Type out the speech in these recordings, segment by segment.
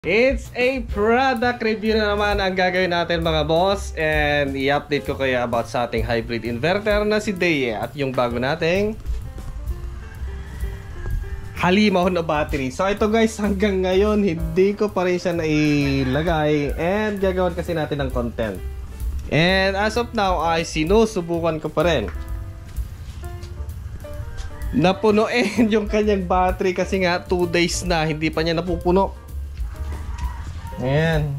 It's a product review na naman ang gagawin natin mga boss. And i-update ko kayo about sa ating hybrid inverter na si Deye. At yung bago nating halimaw na battery. So ito guys, hanggang ngayon hindi ko pa rin siya nailagay. And gagawin kasi natin ng content. And as of now ay sinusubukan ko pa rin napunuin yung kanyang battery. Kasi nga 2 days na hindi pa niya napupuno. Ayan.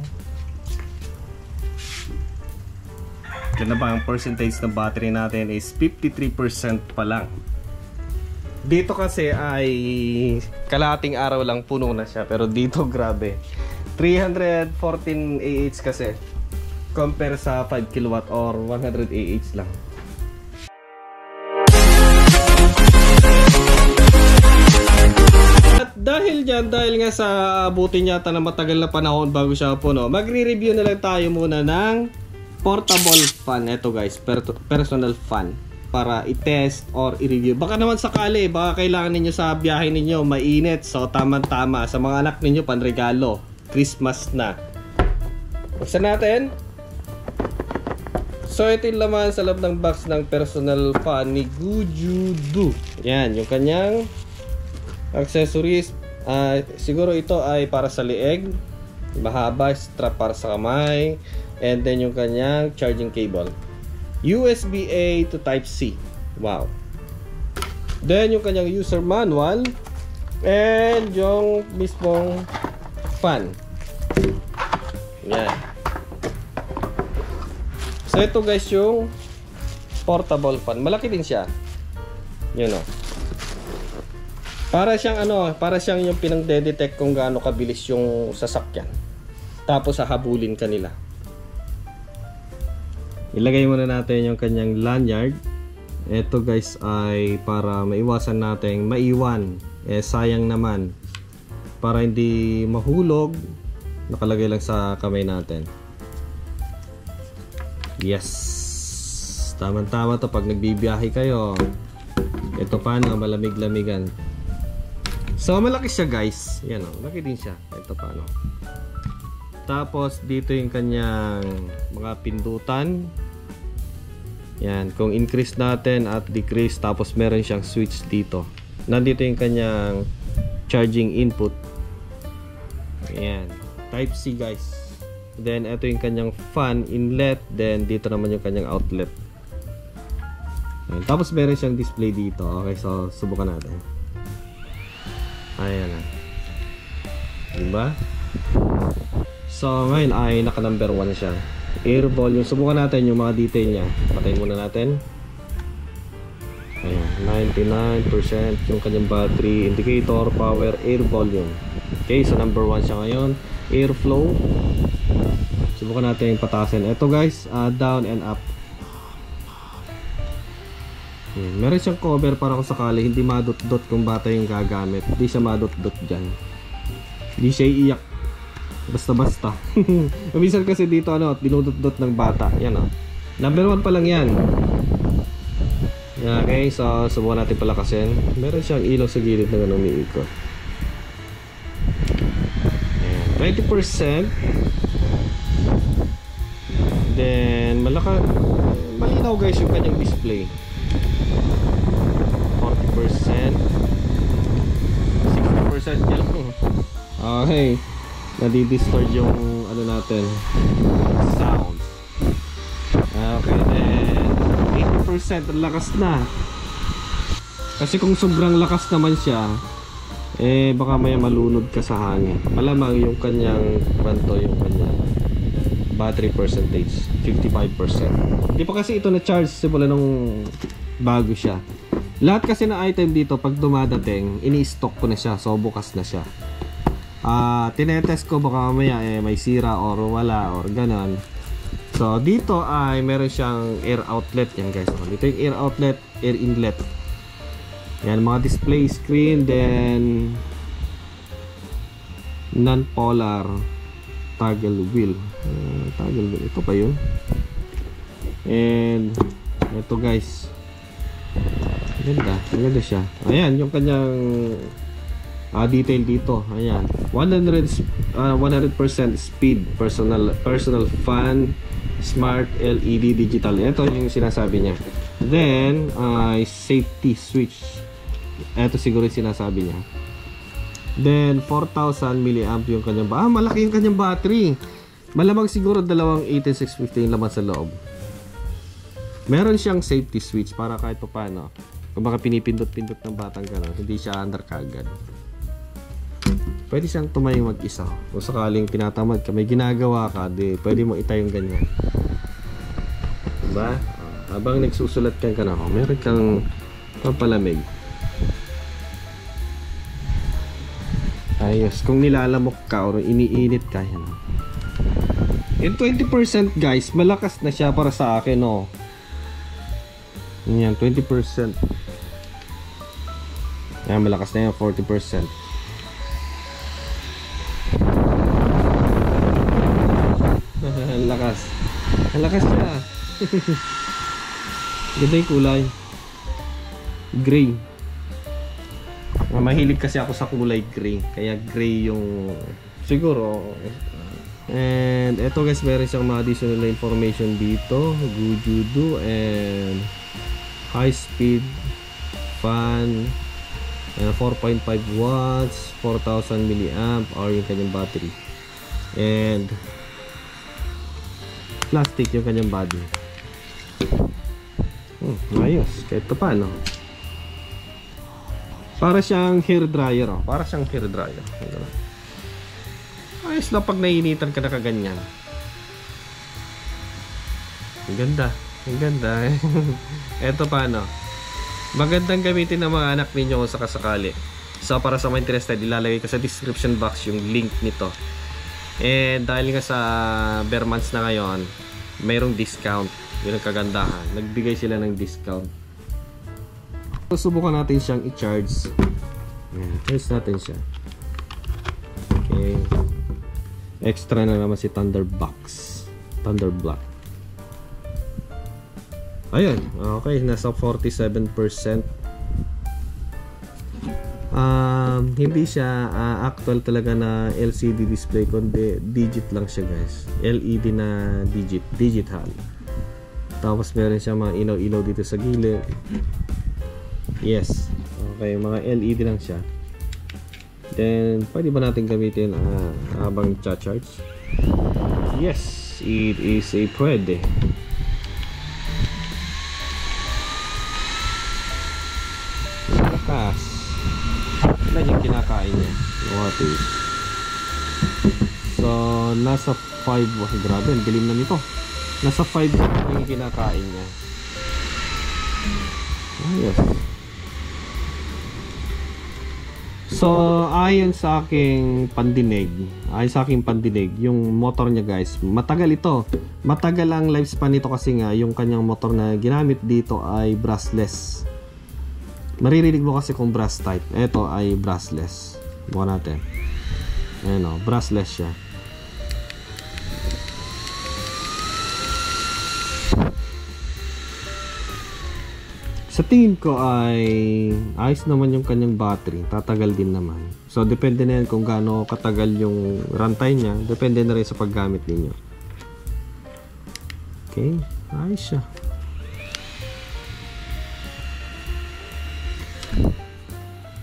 Ito na ba ang percentage ng battery natin is 53% pa lang. Dito kasi ay kalahating araw lang puno na siya. Pero dito grabe 314 AH kasi compare sa 5 kW or 100 AH lang. Dahil nga sa abutin yata na matagal na panahon bago siya puno, magre-review na lang tayo muna ng portable fan. Ito guys, personal fan para i-test or i-review. Baka naman sakali, baka kailangan ninyo sa biyahe ninyo mainit. So tama-tama sa mga anak ninyo panregalo, Christmas na. Buksan natin. So ito yung laman sa loob ng box ng personal fan ni Gujudu. Yan, yung kanyang accessories. Siguro ito ay para sa leeg, mahaba, strap para sa kamay, and then yung kanyang charging cable, USB-A to Type-C. Wow. Then yung kanyang user manual, and yung mismong fan. Yan. So ito guys yung portable fan. Malaki din siya. Yun o. Para siyang yung pinang-detect kung gaano kabilis yung sasakyan. Tapos hahabulin ka nila. Ilagay muna natin yung kanyang lanyard. Ito guys ay para maiwasan natin maiwan. Sayang naman. Para hindi mahulog, nakalagay lang sa kamay natin. Yes. Tama-tama to pag nagbibiyahe kayo. Ito pa na malamig-lamigan. So malaki siya guys. Yan o, malaki din siya. Ito paano. Tapos dito yung kanyang mga pindutan. Yan, kung increase natin at decrease. Tapos meron siyang switch dito. Nandito yung kanyang charging input. Yan, Type-C guys. Then ito yung kanyang fan inlet. Then dito naman yung kanyang outlet. Yan. Tapos meron siyang display dito. Okay, so subukan natin. Ayan na. Diba? So ngayon ay naka number 1 siya. Air volume. Subukan natin yung mga detail niya. Patayin muna natin. Ayan, 99% yung kanyang battery indicator, power, air volume. Okay, so number 1 siya ngayon. Airflow. Subukan natin yung patasin. Ito guys, down and up. Meron siyang cover para kung sakali hindi madot-dot kung bata yung gagamit. Hindi siya madot-dot dyan. Hindi siya iiyak basta-basta. Minsan kasi dito dinudot-dot ng bata. Yan o. Number 1 pa lang yan. Okay, so subukan natin palakasin. Meron siyang ilaw sa gilid na ganun umiikot. 20%. Then malinaw guys yung kanyang display. 40%, 60% yan. Okay, nadi-distort yung natin sound. Okay, then 80% ang lakas na. Kasi kung sobrang lakas naman siya, baka maya malunod ka sa hangin. Malamang yung kanyang yung kanyang battery percentage 55%. Hindi pa kasi ito na charge simula nung bago siya. Lahat kasi na item dito pag dumadating ini-stock ko na siya, so bukas na siya. Tinetest ko baka mamaya may sira or wala or ganon. So dito ay meron siyang air outlet. Yan guys, dito yung air outlet, air inlet. Yan, mga display screen. Then non-polar toggle wheel. Toggle wheel, ito pa yun. And ito guys, ganda siya. Ayan yung kanyang detail dito. Ayan. 100% speed, personal fan, smart LED digital. Ito yung sinasabi niya. Then, safety switch. Ito siguro yung sinasabi niya. Then, 4,000 mAh yung kanyang malaki yung kanyang battery. Malamang siguro dalawang 18650 yung laman sa loob. Meron siyang safety switch para kahit pa paano, kung baka pinipindot-pindot ng batang gano'n, hindi siya under kagad. Pwede siyang tumayong mag-isa. Kung sakaling tinatamad ka, may ginagawa ka, pwede mo itayong ganyan. Diba? Habang nagsusulat ka na, meron kang pampalamig. Ayos. Kung nilalamok ka o iniinit ka, yan. Yung 20% guys, malakas na siya para sa akin, no? Yan, 20%. Yan, malakas na yan, 40%. Lakas. Lakas siya. Ganda yung kulay. Gray. Mahilig kasi ako sa kulay gray. Kaya gray yung siguro. And eto guys, meron siyang mga additional information dito. Gujudu and high speed fan, 4.5 watts, 4,000 mAh yung kanyang battery. And plastic yung kanyang body. Ayos. Kahit pa paano. Para siyang hair dryer, oh. Para siyang hair dryer. Ayos lang pag nainitan ka na kaganyan. Ang ganda. Ang ganda. Eto paano. Magandang gamitin ng mga anak ninyo kung sakasakali. So para sa mga interested, ilalagay ko sa description box yung link nito. And dahil nga sa bare months na ngayon, mayroong discount. Yun ang kagandahan. Nagbigay sila ng discount. Subukan natin siyang i-charge. Charge natin siya. Okay. Extra na naman si Thunderbox. Thunderblock. Ayun. Okay. Nasa 47%. Hindi siya actual talaga na LCD display, kundi digit lang siya guys. LED na digital. Tapos meron siya mga ilaw-ilaw dito sa gilid. Yes. Okay, mga LED lang siya. Then pwede ba natin gamitin habang cha-charge? Yes, it is a pwede. Lakas. Ilan yung kinakain niya? What is? So, nasa 5. Grabe, ang dilim na nito. Nasa 5 yung kinakain niya. Ayos. So, ayon sa aking pandinig, yung motor niya guys, matagal ito. Matagal ang lifespan nito kasi nga yung kanyang motor na ginamit dito ay brushless. Maririnig mo kasi kung brush type. Ito ay brushless. Bukan natin. Ayan o, brushless siya. Sa tingin ko ay ayos naman yung kanyang battery. Tatagal din naman. So depende na yan kung gaano katagal yung runtime niya. Depende na rin sa paggamit ninyo. Okay, ayos siya.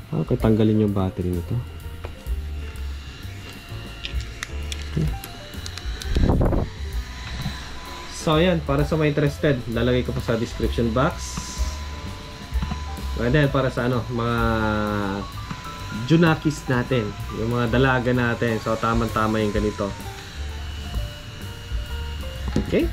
Okay, tanggalin yung battery nito. Okay. So ayan, para sa mga interested, lalagay ko pa sa description box. And then para sa mga junakis natin, yung mga dalaga natin. So tamang-tama yung ganito. Okay?